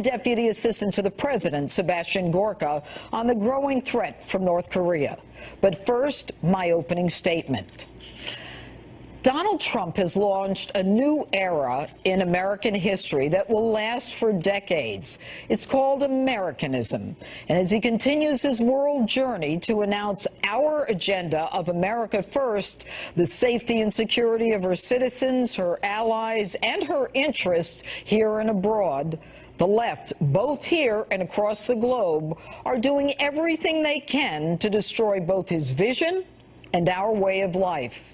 Deputy Assistant to the President, Sebastian Gorka, on the growing threat from North Korea. But first, my opening statement. Donald Trump has launched a new era in American history that will last for decades. It's called Americanism. And as he continues his world journey to announce our agenda of America first, the safety and security of her citizens, her allies, and her interests here and abroad, the left, both here and across the globe, are doing everything they can to destroy both his vision and our way of life.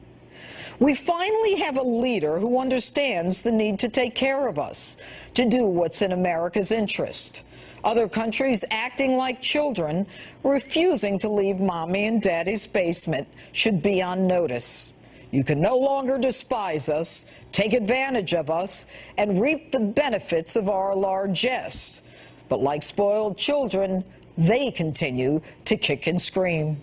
We finally have a leader who understands the need to take care of us, to do what's in America's interest. Other countries acting like children, refusing to leave mommy and daddy's basement, should be on notice. You can no longer despise us, take advantage of us, and reap the benefits of our largesse. But like spoiled children, they continue to kick and scream.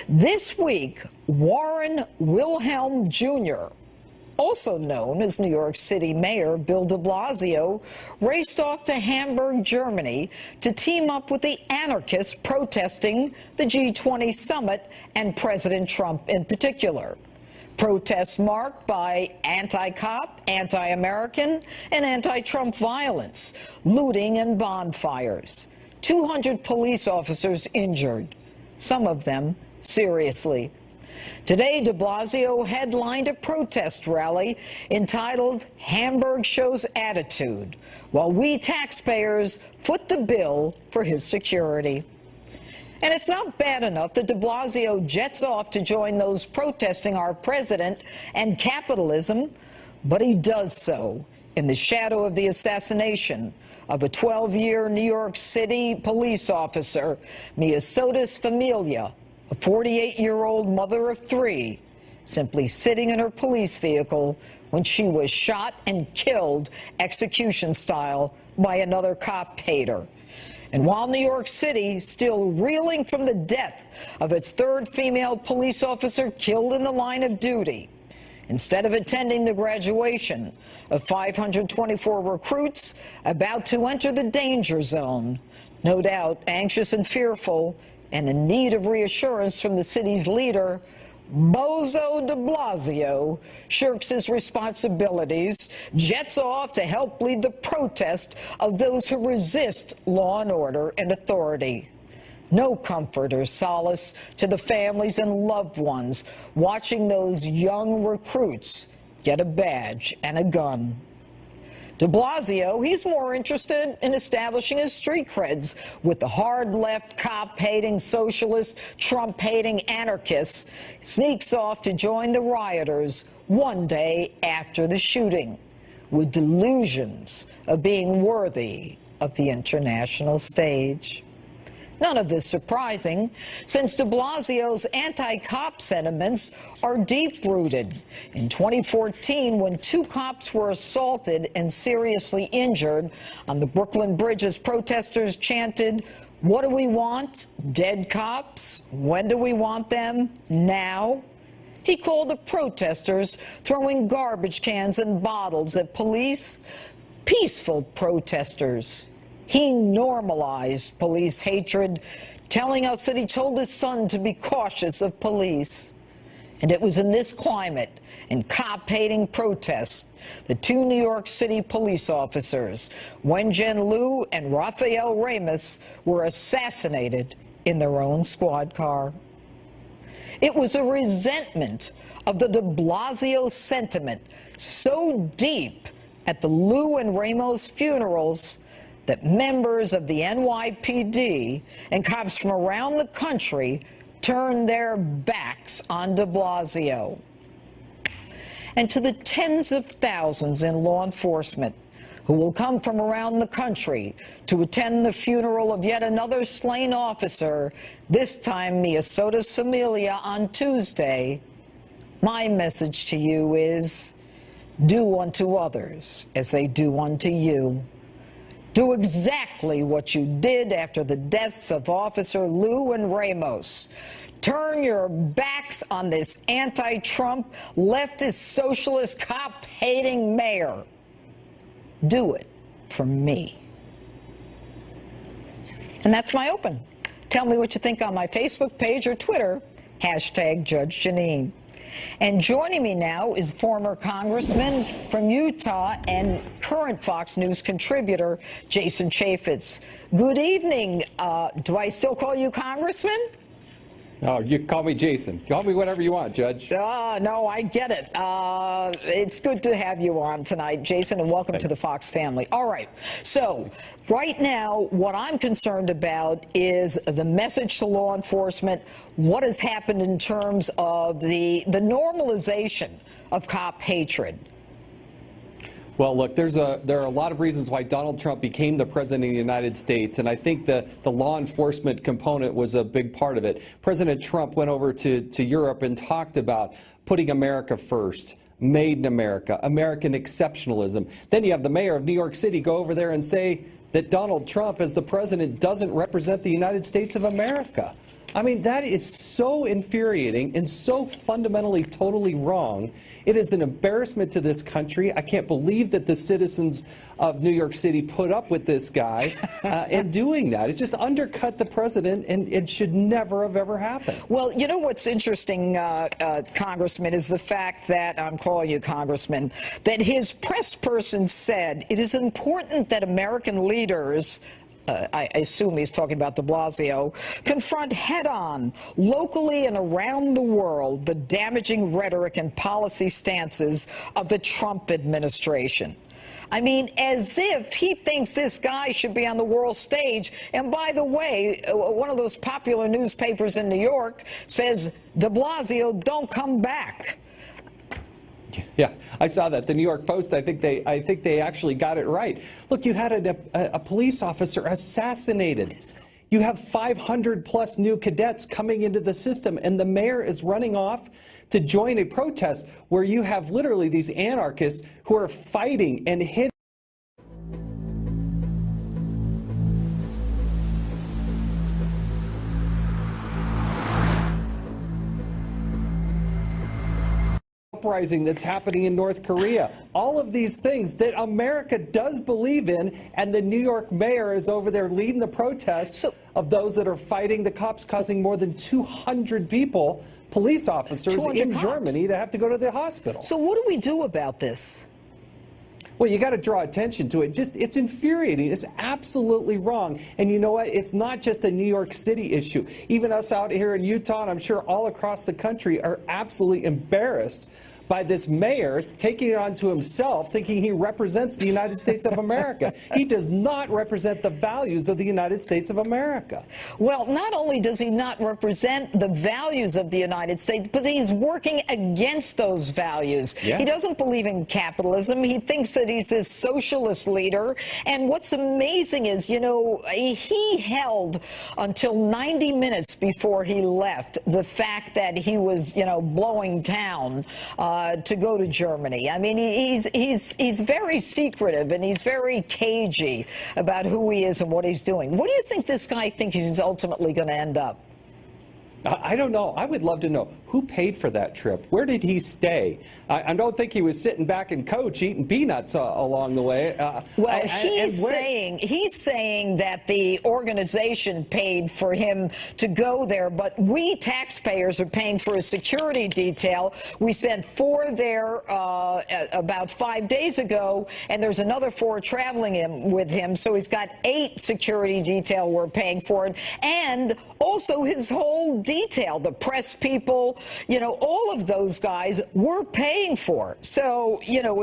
This week, Warren Wilhelm Jr., also known as New York City Mayor Bill de Blasio, raced off to Hamburg, Germany to team up with the anarchists protesting the G20 summit and President Trump in particular. Protests marked by anti-cop, anti-American, and anti-Trump violence, looting and bonfires. 200 police officers injured, some of them seriously. Today, de Blasio headlined a protest rally entitled Hamburg Shows Attitude, while we taxpayers foot the bill for his security. And it's not bad enough that de Blasio jets off to join those protesting our president and capitalism, but he does so in the shadow of the assassination of a 12-year New York City police officer, Mia Sotis Familia, a 48-year-old mother of three, simply sitting in her police vehicle when she was shot and killed execution style by another cop hater. And while New York City still reeling from the death of its third female police officer killed in the line of duty, instead of attending the graduation of 524 recruits about to enter the danger zone, no doubt anxious and fearful and in need of reassurance from the city's leader, Bozo de Blasio shirks his responsibilities, jets off to help lead the protest of those who resist law and order and authority. No comfort or solace to the families and loved ones watching those young recruits get a badge and a gun. De Blasio, he's more interested in establishing his street creds with the hard left, cop-hating, socialist, Trump-hating anarchists, sneaks off to join the rioters one day after the shooting, with delusions of being worthy of the international stage. None of this surprising, since de Blasio's anti-cop sentiments are deep-rooted. In 2014, when two cops were assaulted and seriously injured on the Brooklyn Bridge as protesters chanted, "What do we want? Dead cops? When do we want them? Now?" He called the protesters throwing garbage cans and bottles at police peaceful protesters. He normalized police hatred, telling us that he told his son to be cautious of police. And it was in this climate and cop-hating protests that two New York City police officers, Wenjen Liu and Rafael Ramos, were assassinated in their own squad car. It was a resentment of the de Blasio sentiment so deep at the Liu and Ramos funerals that members of the NYPD and cops from around the country turned their backs on de Blasio. And to the tens of thousands in law enforcement who will come from around the country to attend the funeral of yet another slain officer, this time Mia Sotis Familia on Tuesday, my message to you is, do unto others as they do unto you. Do exactly what you did after the deaths of Officer Liu and Ramos. Turn your backs on this anti-Trump, leftist, socialist, cop-hating mayor. Do it for me. And that's my open. Tell me what you think on my Facebook page or Twitter, hashtag Judge Jeanine. And joining me now is former Congressman from Utah and current Fox News contributor, Jason Chaffetz. Good evening. Do I still call you Congressman? Oh, you can call me Jason. Call me whatever you want, Judge. No, I get it. It's good to have you on tonight, Jason, and welcome to the Fox family. All right. So right now, what I'm concerned about is the message to law enforcement, what has happened in terms of the normalization of cop hatred. Well, look, there are a lot of reasons why Donald Trump became the president of the United States, and I think the law enforcement component was a big part of it. President Trump went over to Europe and talked about putting America first, made in America, American exceptionalism. Then you have the mayor of New York City go over there and say that Donald Trump, as the president, doesn't represent the United States of America. I mean, that is so infuriating and so fundamentally totally wrong. It is an embarrassment to this country. I can't believe that the citizens of New York City put up with this guy in doing that. It just undercut the president, and it should never have ever happened. Well, you know what's interesting, Congressman, is the fact that, I'm calling you Congressman, that his press person said it is important that American leaders, I assume he's talking about de Blasio, confront head-on, locally and around the world, the damaging rhetoric and policy stances of the Trump administration. I mean, as if he thinks this guy should be on the world stage. And by the way, one of those popular newspapers in New York says, de Blasio, don't come back. Yeah, I saw that. The New York Post, I think they actually got it right. Look, you had a police officer assassinated. You have 500 plus new cadets coming into the system, and the mayor is running off to join a protest where you have literally these anarchists who are fighting and hitting. Uprising that's happening in North Korea. All of these things that America does believe in, and the New York mayor is over there leading the protests of those that are fighting the cops, causing more than 200 people, police officers in Germany, to have to go to the hospital. So what do we do about this? Well, you got to draw attention to it. It's infuriating. It's absolutely wrong. And you know what? It's not just a New York City issue. Even us out here in Utah, and I'm sure all across the country, are absolutely embarrassed by this mayor taking it onto himself, thinking he represents the United States of America. He does not represent the values of the United States of America. Well, not only does he not represent the values of the United States, but he's working against those values. Yeah. He doesn't believe in capitalism. He thinks that he's this socialist leader. And what's amazing is, you know, he held until 90 minutes before he left the fact that he was, you know, blowing town to go to Germany. I mean, he's very secretive, and he's very cagey about who he is and what he's doing. What do you think this guy thinks he's ultimately going to end up? I don't know. I would love to know who paid for that trip. Where did he stay? I don't think he was sitting back in coach eating peanuts along the way. Well, he's saying that the organization paid for him to go there, but we taxpayers are paying for a security detail. We sent 4 there about 5 days ago, and there's another 4 traveling with him. So he's got 8 security detail we're paying for it, and also his whole detail, the press people, you know, all of those guys we're paying for. So, you know,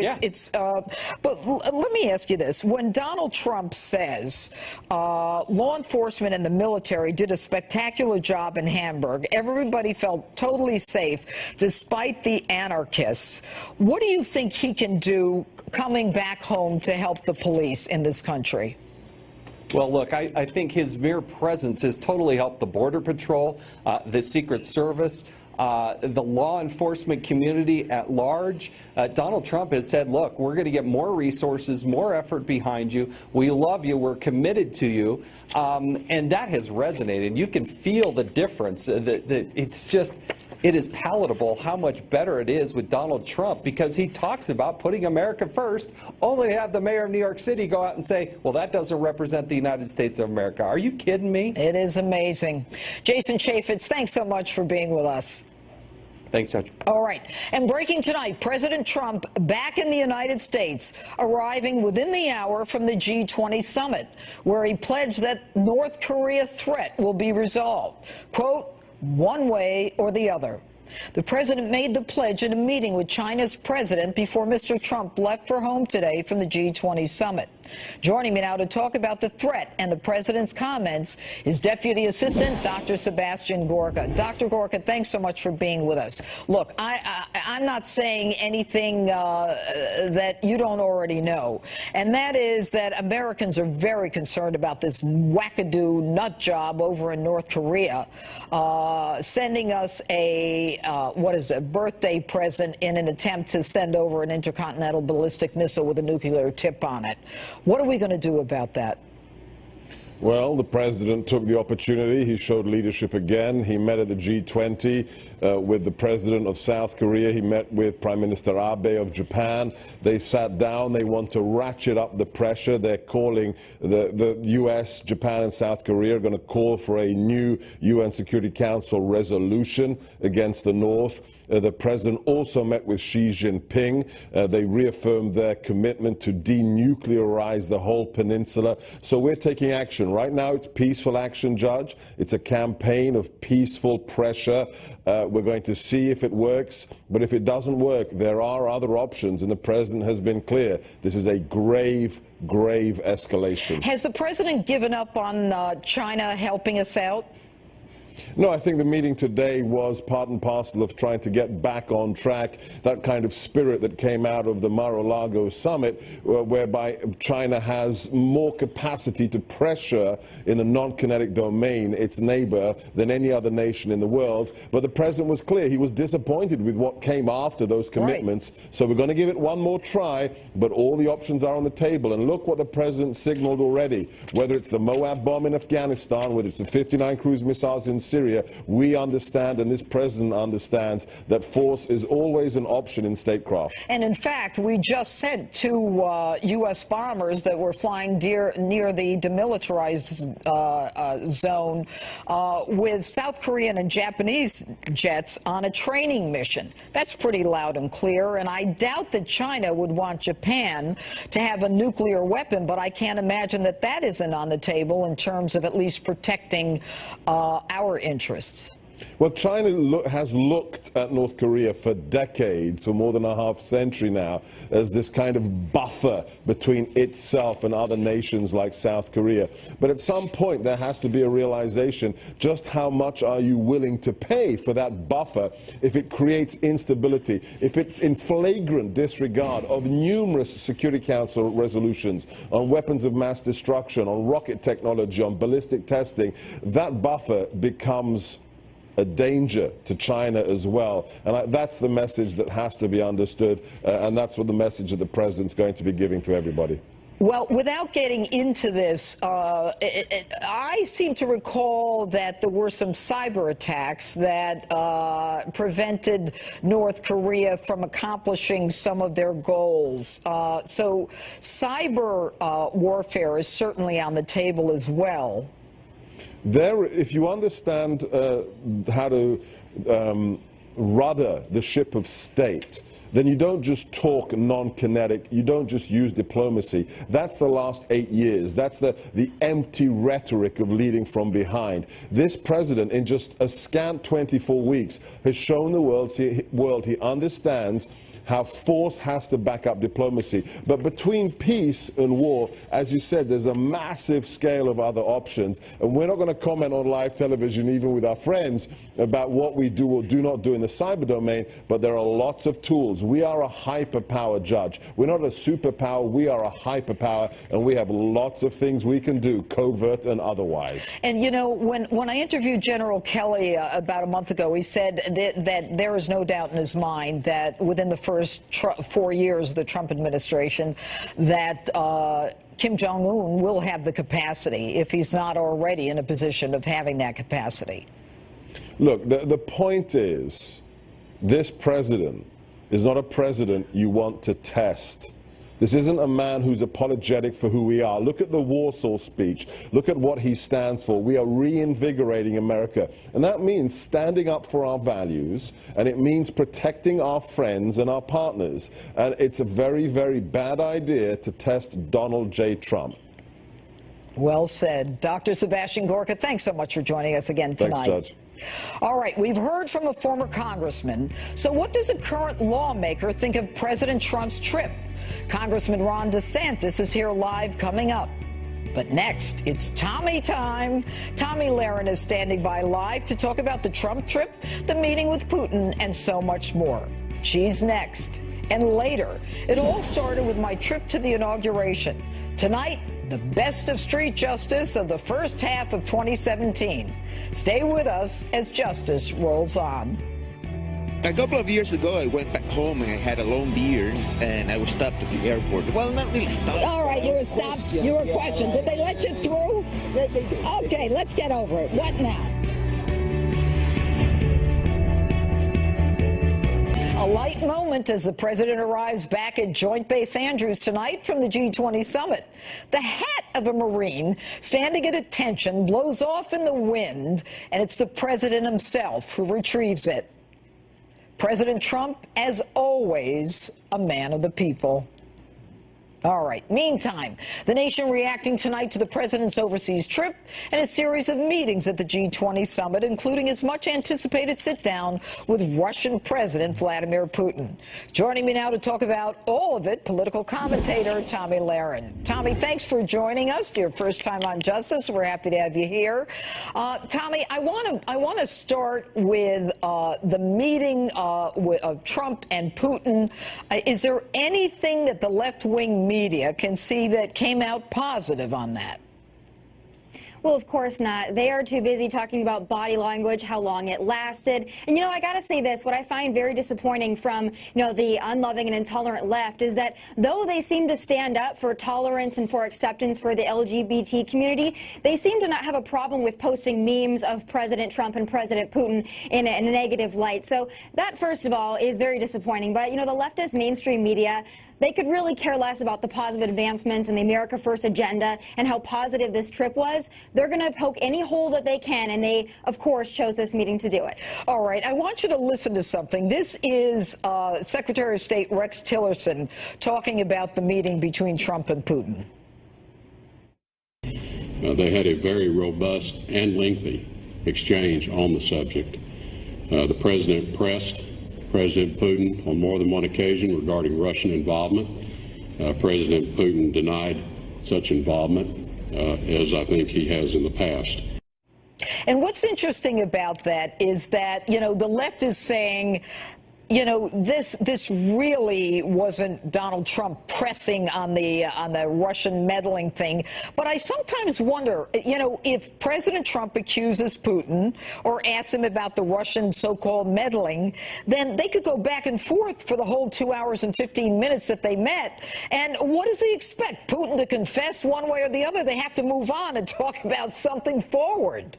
but let me ask you this. When Donald Trump says law enforcement and the military did a spectacular job in Hamburg, everybody felt totally safe despite the anarchists, what do you think he can do coming back home to help the police in this country? Well, look, I think his mere presence has totally helped the Border Patrol, the Secret Service, the law enforcement community at large. Donald Trump has said, look, we're going to get more resources, more effort behind you. We love you. We're committed to you. And that has resonated. You can feel the difference. It's just... it is palatable how much better it is with Donald Trump, because he talks about putting America first, only to have the mayor of New York City go out and say, well, that doesn't represent the United States of America. Are you kidding me? It is amazing. Jason Chaffetz, thanks so much for being with us. Thanks, Judge. All right. And breaking tonight, President Trump back in the United States, arriving within the hour from the G20 summit, where he pledged that North Korea threat will be resolved, quote, one way or the other. The president made the pledge in a meeting with China's president before Mr. Trump left for home today from the G20 summit. Joining me now to talk about the threat and the president's comments is Deputy Assistant Dr. Sebastian Gorka. Dr. Gorka, thanks so much for being with us. Look, I'm not saying anything that you don't already know, and that is that Americans are very concerned about this wackadoo nut job over in North Korea, sending us a birthday present in an attempt to send over an intercontinental ballistic missile with a nuclear tip on it. What are we going to do about that? Well, the president took the opportunity. He showed leadership again. He met at the G20 with the president of South Korea. He met with Prime Minister Abe of Japan. They sat down. They want to ratchet up the pressure. They're calling the U.S., Japan, and South Korea are going to call for a new UN Security Council resolution against the North. The president also met with Xi Jinping. They reaffirmed their commitment to denuclearize the whole peninsula. So we're taking action. Right now it's peaceful action, Judge. It's a campaign of peaceful pressure. We're going to see if it works. But if it doesn't work, there are other options. And the president has been clear. This is a grave, grave escalation. Has the president given up on China helping us out? No, I think the meeting today was part and parcel of trying to get back on track, that kind of spirit that came out of the Mar-a-Lago summit, whereby China has more capacity to pressure in the non-kinetic domain its neighbor than any other nation in the world. But the president was clear. He was disappointed with what came after those commitments. Right. So we're going to give it one more try, but all the options are on the table. And look what the president signaled already, whether it's the Moab bomb in Afghanistan, whether it's the 59 cruise missiles in Syria. We understand, and this president understands, that force is always an option in statecraft. And in fact, we just sent two U.S. bombers that were flying near the demilitarized zone with South Korean and Japanese jets on a training mission. That's pretty loud and clear, and I doubt that China would want Japan to have a nuclear weapon, but I can't imagine that that isn't on the table in terms of at least protecting our interests. Well, China has looked at North Korea for decades, for more than a half century now, as this kind of buffer between itself and other nations like South Korea. But at some point, there has to be a realization, just how much are you willing to pay for that buffer if it creates instability, if it's in flagrant disregard of numerous Security Council resolutions on weapons of mass destruction, on rocket technology, on ballistic testing. That buffer becomes a danger to China as well. And that's the message that has to be understood, and that's what the message that the president's going to be giving to everybody. Well, without getting into this, I seem to recall that there were some cyber attacks that prevented North Korea from accomplishing some of their goals. So cyber warfare is certainly on the table as well. If you understand how to rudder the ship of state, then you don't just talk non-kinetic, you don't just use diplomacy. That's the last 8 years. That's the empty rhetoric of leading from behind. This president, in just a scant 24 weeks, has shown the world he understands how force has to back up diplomacy. But between peace and war, as you said, there's a massive scale of other options. And we're not going to comment on live television, even with our friends, about what we do or do not do in the cyber domain, but there are lots of tools. We are a hyperpower, Judge. We're not a superpower, we are a hyperpower, and we have lots of things we can do, covert and otherwise. And you know, when I interviewed General Kelly about a month ago, he said that there is no doubt in his mind that within the first 4 years of the Trump administration, that Kim Jong-un will have the capacity, if he's not already in a position of having that capacity. Look, the point is, this president is not a president you want to test. This isn't a man who's apologetic for who we are. Look at the Warsaw speech. Look at what he stands for. We are reinvigorating America. And that means standing up for our values, and it means protecting our friends and our partners. And it's a very, very bad idea to test Donald J. Trump. Well said. Dr. Sebastian Gorka, thanks so much for joining us again tonight. Thanks, Judge. All right, we've heard from a former congressman. So what does a current lawmaker think of President Trump's trip? Congressman Ron DeSantis is here live coming up. But next, it's Tommy time. Tomi Lahren is standing by live to talk about the Trump trip, the meeting with Putin, and so much more. She's next. And later, it all started with my trip to the inauguration. Tonight, the best of street justice of the first half of 2017. Stay with us as justice rolls on. A couple of years ago, I went back home and I had a long beer, and I was stopped at the airport. Well, not really stopped. All right, you were stopped. You were questioned. Did they let you through? They did. Okay, let's get over it. What now? A light moment as the president arrives back at Joint Base Andrews tonight from the G20 summit. The hat of a Marine standing at attention blows off in the wind, and it's the president himself who retrieves it. President Trump, as always, a man of the people. All right. Meantime, the nation reacting tonight to the president's overseas trip and a series of meetings at the G20 summit, including his much anticipated sit down with Russian President Vladimir Putin. Joining me now to talk about all of it, political commentator Tomi Lahren. Tomi, thanks for joining us. Your first time on Justice. We're happy to have you here. Tomi, I want to start with the meeting of Trump and Putin. Is there anything that the left-wing media can see that came out positive on that? Well, of course not. They are too busy talking about body language, how long it lasted. And, I got to say this, what I find very disappointing from, the unloving and intolerant left is that though they seem to stand up for tolerance and for acceptance for the LGBT community, they seem to not have a problem with posting memes of President Trump and President Putin in a negative light. So that, first of all, is very disappointing. But, the leftist mainstream media, they could really care less about the positive advancements and the America First agenda and how positive this trip was. They're going to poke any hole that they can, and they, of course, chose this meeting to do it. All right. I want you to listen to something. This is Secretary of State Rex Tillerson talking about the meeting between Trump and Putin. They had a very robust and lengthy exchange on the subject. The president pressed President Putin on more than one occasion regarding Russian involvement. President Putin denied such involvement, as I think he has in the past. And what's interesting about that is that, the left is saying, this really wasn't Donald Trump pressing on the Russian meddling thing. But I sometimes wonder, if President Trump accuses Putin or asks him about the Russian so-called meddling, then they could go back and forth for the whole 2 hours and 15 minutes that they met. And what does he expect? Putin to confess one way or the other? They have to move on and talk about something forward.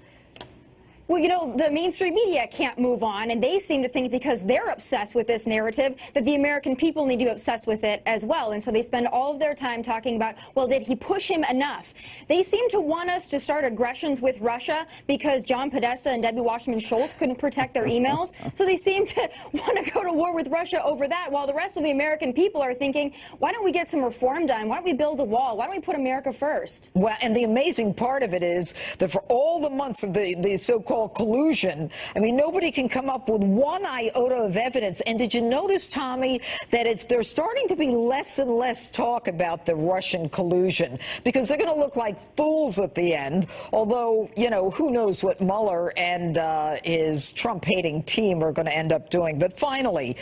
Well, the mainstream media can't move on, and they seem to think because they're obsessed with this narrative that the American people need to be obsessed with it as well. And so they spend all of their time talking about, well, did he push him enough? They seem to want us to start aggressions with Russia because John Podesta and Debbie Wasserman Schultz couldn't protect their emails. So they seem to want to go to war with Russia over that, while the rest of the American people are thinking, why don't we get some reform done? Why don't we build a wall? Why don't we put America first? Well, and the amazing part of it is that for all the months of the so-called collusion, I mean, nobody can come up with one iota of evidence. And did you notice, Tomi, that there's starting to be less and less talk about the Russian collusion because they're going to look like fools at the end, although, who knows what Mueller and his Trump-hating team are going to end up doing. But finally,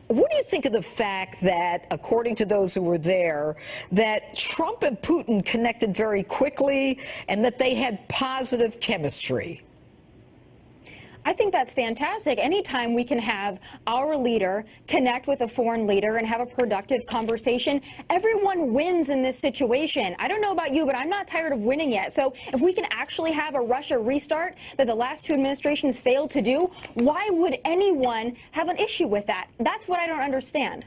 what do you think of the fact that, according to those who were there, that Trump and Putin connected very quickly and that they had positive chemistry? I think that's fantastic. Anytime we can have our leader connect with a foreign leader and have a productive conversation, everyone wins in this situation. I don't know about you, but I'm not tired of winning yet. So if we can actually have a Russia restart that the last two administrations failed to do, why would anyone have an issue with that? That's what I don't understand.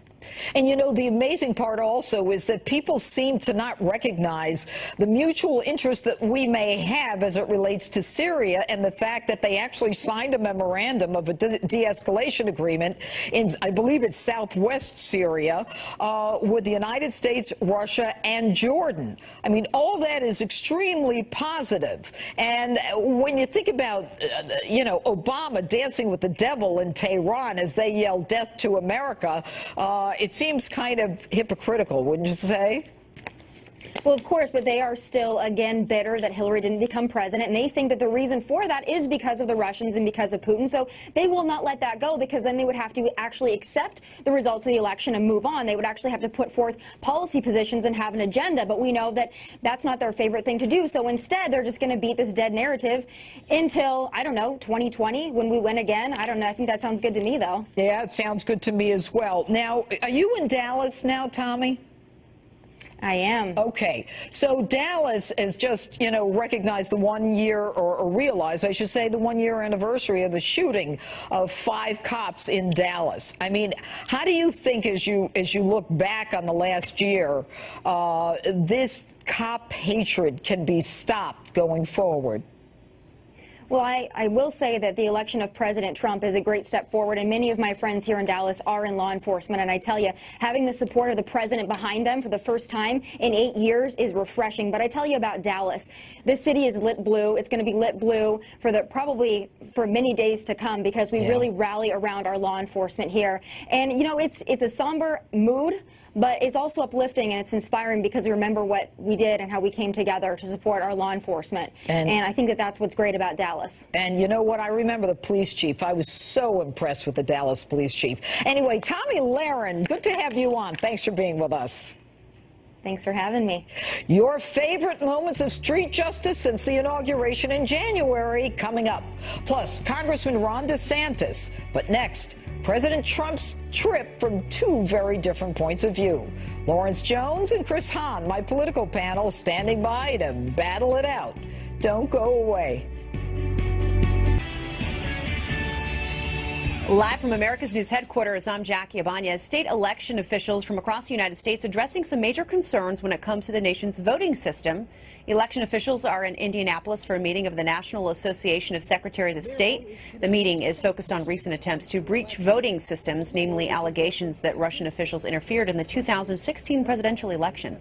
And, you know, the amazing part also is that people seem to not recognize the mutual interest that we may have as it relates to Syria and the fact that they actually signed a memorandum of a de-escalation agreement in, I believe it's southwest Syria, with the United States, Russia, and Jordan. I mean, all that is extremely positive. And when you think about, you know, Obama dancing with the devil in Tehran as they yell death to America, it seems kind of hypocritical, wouldn't you say? Well, of course, but they are still, again, bitter that Hillary didn't become president, and they think that the reason for that is because of the Russians and because of Putin. So they will not let that go, because then they would have to actually accept the results of the election and move on. They would actually have to put forth policy positions and have an agenda, but we know that that's not their favorite thing to do. So instead, they're just going to beat this dead narrative until, I don't know, 2020, when we win again. I don't know. I think that sounds good to me, though. Yeah, it sounds good to me as well. Now, are you in Dallas now, Tommy? I am. Okay. So Dallas has just, you know, recognized the 1 year, or realized, I should say, the 1 year anniversary of the shooting of 5 cops in Dallas. I mean, how do you think, as you look back on the last year, this cop hatred can be stopped going forward? Well, I will say that the election of President Trump is a great step forward, and many of my friends here in Dallas are in law enforcement, and I tell you, having the support of the president behind them for the first time in 8 years is refreshing. But I tell you about Dallas. This city is lit blue. It's going to be lit blue for probably for many days to come, because we really rally around our law enforcement here. And, you know, it's a somber mood, but it's also uplifting and it's inspiring, because we remember what we did and how we came together to support our law enforcement. And I think that that's what's great about Dallas. And you know what? I remember the police chief. I was so impressed with the Dallas police chief. Anyway, Tomi Lahren, good to have you on. Thanks for being with us. Thanks for having me. Your favorite moments of street justice since the inauguration in January coming up. Plus, Congressman Ron DeSantis. But next, President Trump's trip from 2 very different points of view. Lawrence Jones and Chris Hahn, my political panel, standing by to battle it out. Don't go away. Live from America's News headquarters, I'm Jackie Ibanez. State election officials from across the United States addressing some major concerns when it comes to the nation's voting system. Election officials are in Indianapolis for a meeting of the National Association of Secretaries of State. The meeting is focused on recent attempts to breach voting systems, namely allegations that Russian officials interfered in the 2016 presidential election.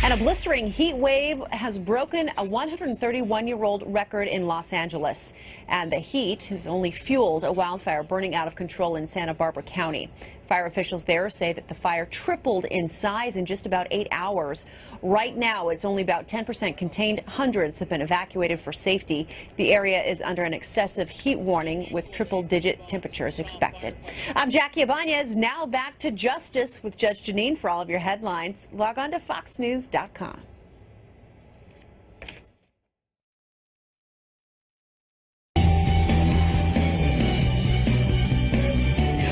And a blistering heat wave has broken a 131-year-old record in Los Angeles. And the heat has only fueled a wildfire burning out of control in Santa Barbara County. Fire officials there say that the fire tripled in size in just about 8 hours. Right now, it's only about 10% contained. Hundreds have been evacuated for safety. The area is under an excessive heat warning with triple-digit temperatures expected. I'm Jackie Ibanez. Now back to justice with Judge Jeanine for all of your headlines. Log on to foxnews.com.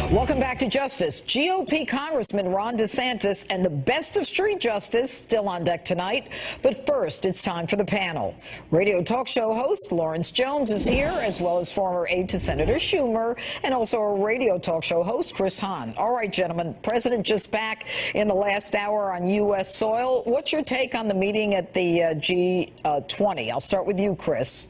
Welcome back to Justice. GOP Congressman Ron DeSantis and the best of street justice still on deck tonight. But first, it's time for the panel. Radio talk show host Lawrence Jones is here, as well as former aide to Senator Schumer, and also a radio talk show host, Chris Hahn. All right, gentlemen, President just back in the last hour on U.S. soil. What's your take on the meeting at the G20? I'll start with you, Chris.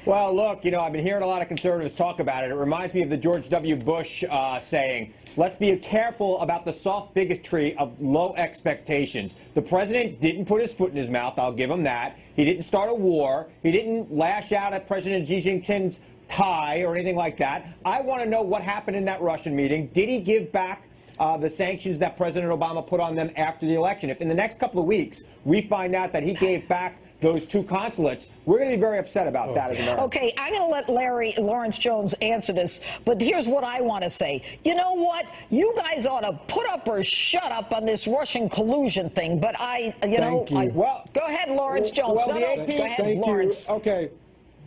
Well, look, you know, I've been hearing a lot of conservatives talk about it. It reminds me of the George W. Bush saying, let's be careful about the soft bigotry of low expectations. The president didn't put his foot in his mouth, I'll give him that. He didn't start a war. He didn't lash out at President Xi Jinping's tie or anything like that. I want to know what happened in that Russian meeting. Did he give back the sanctions that President Obama put on them after the election? If in the next couple of weeks we find out that he gave back those 2 consulates, we're going to be very upset about that as Americans. Okay, I'm going to let Lawrence Jones answer this, but here's what I want to say. You know what? You guys ought to put up or shut up on this Russian collusion thing, but well, go ahead, Lawrence Jones. Well, go ahead, Lawrence. Okay.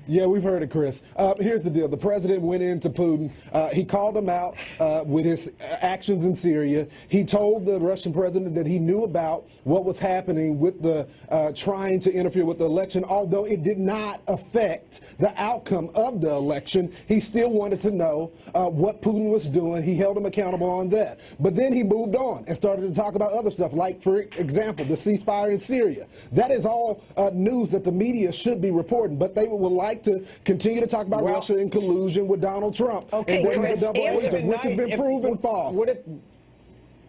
Yeah, we've heard it, Chris. Here's the deal. The president went into Putin. He called him out with his actions in Syria. He told the Russian president that he knew about what was happening with the trying to interfere with the election, although it did not affect the outcome of the election. He still wanted to know what Putin was doing. He held him accountable on that. But then he moved on and started to talk about other stuff, like, for example, the ceasefire in Syria. That is all news that the media should be reporting, but they would like to continue to talk about Russia in collusion with Donald Trump. Okay, and Chris, the double agent, which has been proven false.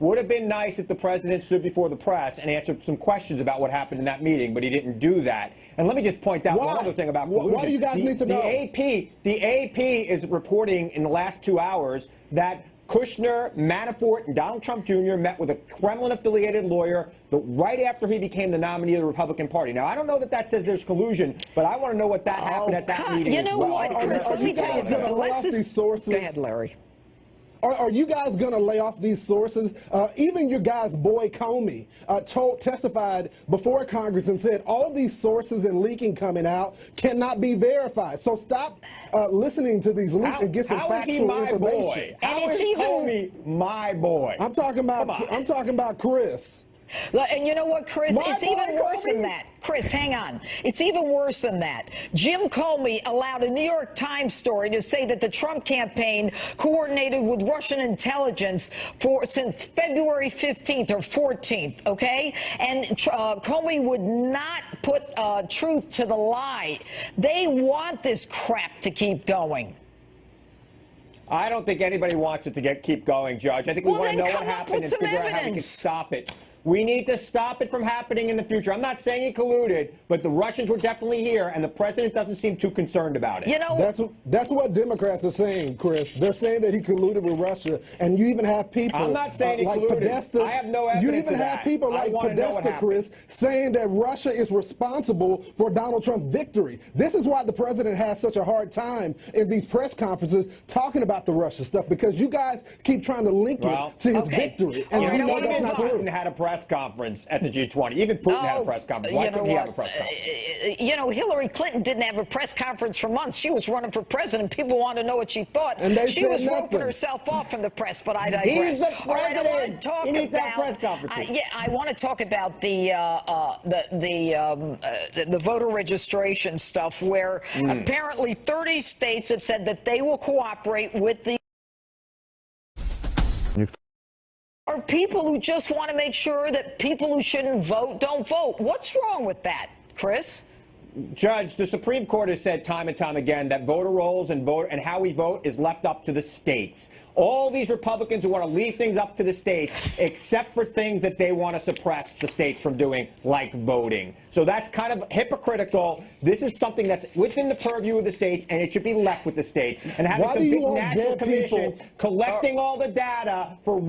Would have been nice if the president stood before the press and answered some questions about what happened in that meeting, but he didn't do that. And let me just point out one other thing about collusion. Why do you guys need to know? The AP is reporting in the last 2 hours that Kushner, Manafort, and Donald Trump Jr. met with a Kremlin-affiliated lawyer right after he became the nominee of the Republican Party. Now, I don't know that that says there's collusion, but I want to know what that happened at that meeting You know what, Chris, let me tell you something. Go ahead, Larry. Are you guys going to lay off these sources? Even your guy's boy Comey testified before Congress and said all these sources and leaking coming out cannot be verified. So stop listening to these leaks and get some factual information. Boy? How is Comey my boy? I'm talking about Chris. And you know what, Chris? It's even worse than that. Chris, hang on. It's even worse than that. Jim Comey allowed a New York Times story to say that the Trump campaign coordinated with Russian intelligence since February 15th or 14th, okay? And Comey would not put truth to the lie. They want this crap to keep going. I don't think anybody wants it to keep going, Judge. I think we want to know what happened and figure out how we can stop it. We need to stop it from happening in the future. I'm not saying he colluded, but the Russians were definitely here, and the president doesn't seem too concerned about it. You know, that's what Democrats are saying, Chris. They're saying that he colluded with Russia, and you even have people. I'm not saying he colluded. Podesta, I have no evidence You even of have that. people like Podesta, Chris, saying that Russia is responsible for Donald Trump's victory. This is why the president has such a hard time in these press conferences talking about the Russia stuff, because you guys keep trying to link it to his victory, and you know that's not true. Putin had a press conference at the G20. Even Putin had a press conference. Why couldn't he have a press conference? You know, Hillary Clinton didn't have a press conference for months. She was running for president. People wanted to know what she thought. And she was roping herself off from the press, but I digress. He's the president. All right, I want to talk he needs about press conferences. I want to talk about the voter registration stuff, where apparently 30 states have said that they will cooperate with the are people who just want to make sure that people who shouldn't vote don't vote. What's wrong with that, Chris? Judge, the Supreme Court has said time and time again that voter rolls and how we vote is left up to the states. All these Republicans who want to leave things up to the states, except for things that they want to suppress the states from doing, like voting. So that's kind of hypocritical. This is something that's within the purview of the states, and it should be left with the states. And having some big national commission collecting all the data for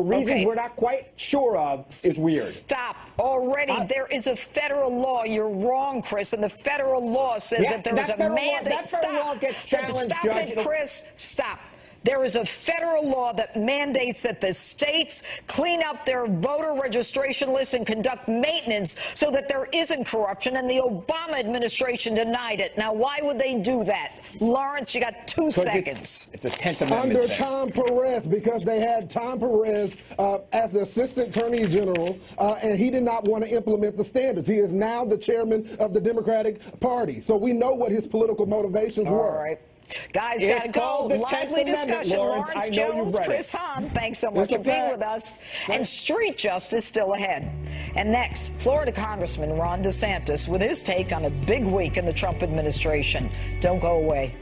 reasons we're not quite sure of is weird. Stop. Already, there is a federal law. You're wrong, Chris. And the federal law says that there is a mandate. That federal law gets challenged, Stop Judge. it, Chris. Stop. There is a federal law that mandates that the states clean up their voter registration lists and conduct maintenance so that there isn't corruption, and the Obama administration denied it. Now, why would they do that? Lawrence, you got 2 seconds. It's a 10th Amendment Under Tom Perez, because they had Tom Perez as the Assistant Attorney General, and he did not want to implement the standards. He is now the chairman of the Democratic Party. So we know what his political motivations were. All right. Guys, got to go. Lively discussion. Lawrence Jones, Chris Hahn, thanks so much for being with us. And street justice still ahead. And next, Florida Congressman Ron DeSantis with his take on a big week in the Trump administration. Don't go away.